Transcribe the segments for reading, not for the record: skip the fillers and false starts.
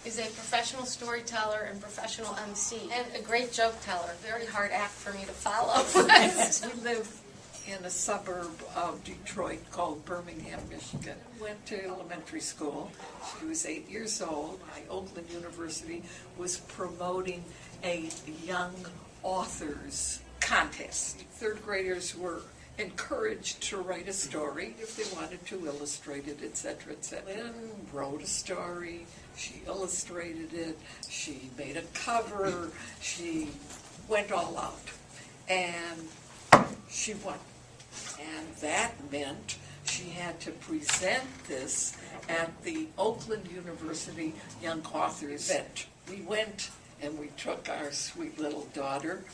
is a professional storyteller and professional MC, and a great joke teller. Very hard act for me to follow. We live in a suburb of Detroit called Birmingham, Michigan. Went to elementary school. She was 8 years old. Oakland University was promoting a young authors contest. Third graders were encouraged to write a story if they wanted to illustrate it, etc., etc. Lynn wrote a story, she illustrated it, she made a cover, she went all out, and she won. And that meant she had to present this at the Oakland University Young Authors event. We went and we took our sweet little daughter,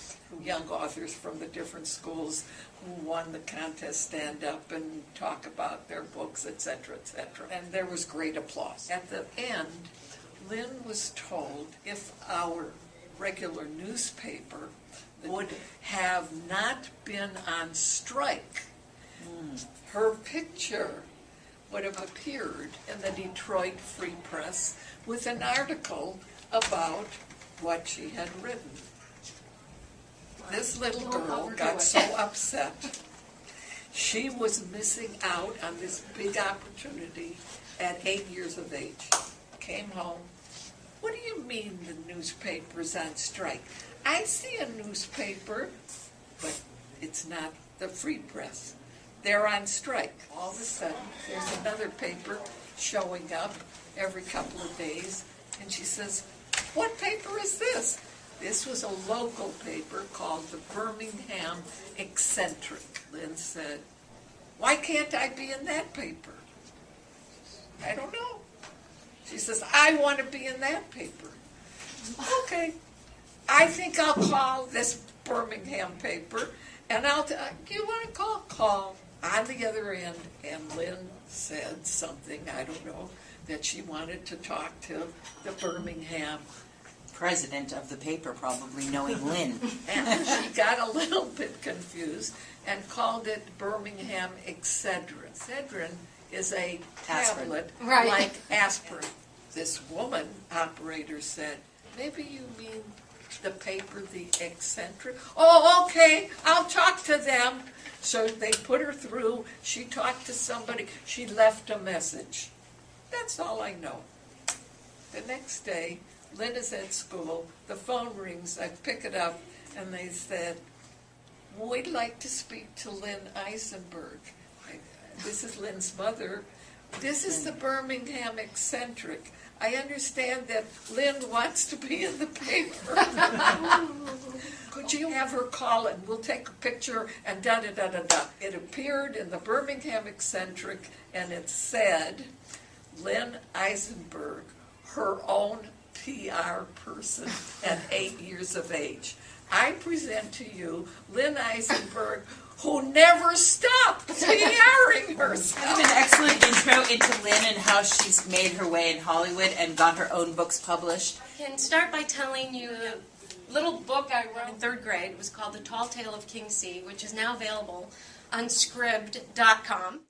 young authors from the different schools who won the contest, stand up and talk about their books, etc., etc. And there was great applause. At the end, Lynn was told if our regular newspaper would have not been on strike, her picture would have appeared in the Detroit Free Press with an article about what she had written. This little girl got so upset. She was missing out on this big opportunity at 8 years of age. Came home. What do you mean the newspaper's on strike? I see a newspaper, but it's not the Free Press. They're on strike. All of a sudden, there's another paper showing up every couple of days, and she says, "What paper is this?" This was a local paper called the Birmingham Eccentric. Lynn said, "Why can't I be in that paper?" "I don't know." She says, "I want to be in that paper." "Okay, I think I'll call this Birmingham paper, and you want to call? Call." On the other end, and Lynn said something, I don't know, that she wanted to talk to the Birmingham president of the paper, probably knowing Lynn. And she got a little bit confused and called it Birmingham Excedrin. Excedrin is a tablet Right. like aspirin. This woman operator said, "Maybe you mean the paper, the Eccentric?" "Oh, okay, I'll talk to them." So they put her through. She talked to somebody. She left a message. That's all I know. The next day, Lynn is at school. The phone rings. I pick it up, and they said, "We'd like to speak to Lynn Isenberg." This is Lynn's mother. "This is the Birmingham Eccentric. I understand that Lynn wants to be in the paper. Could you have her call and we'll take a picture and da-da-da-da-da." It appeared in the Birmingham Eccentric, and it said, "Lynn Isenberg, her own PR person at 8 years of age. I present to you Lynn Isenberg, who never stopped PRing herself." An excellent intro into Lynn and how she's made her way in Hollywood and got her own books published. I can start by telling you a little book I wrote in third grade. It was called The Tall Tale of King C, which is now available on Scribd.com.